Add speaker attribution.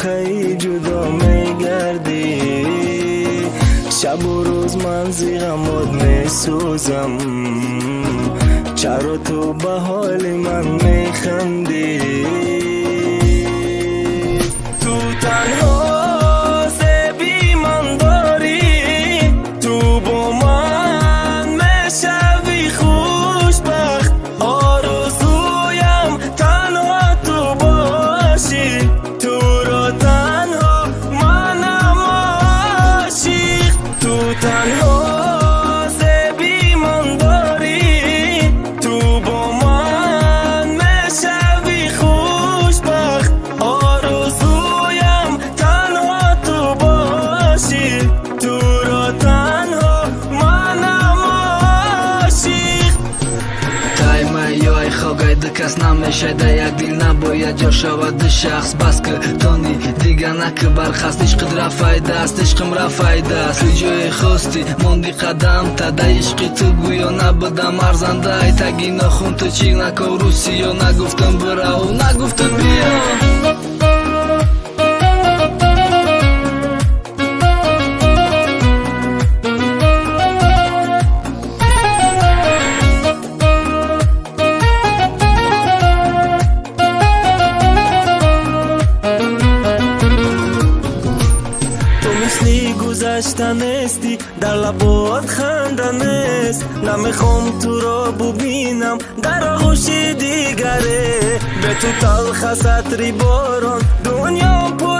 Speaker 1: کی جدا میگردی شب و روز من زی غمات میسوزم چرا تو به حال من میخندی تو تنها زیبی من داری تو با من میشوی خوشبخت آرزویم تنها تو باشی تو را تنها منم عاشق تو تنها زیبی من داری تو با من میشوی خوشبخت آرزویم تنها تو باشی تو را تنها منم عاشق
Speaker 2: тайма ёй хогайда кас намешайда як дил набояд ҷо шавади шахс бас ки тони дига наки бархаст ишқид рафайдаст ишқим рафайдаст ли ҷои хости монди қадам тада ишқи ту гӯё набудам арзанда ай таги нохун ту чӣ наков русиё нагуфтам бирав нагуфтам биё
Speaker 1: مثلی گذشته نیستی در لبات خنده نیست نمیخوام تو را ببینم در آغوش دیگره به تو تلخ است عطری باران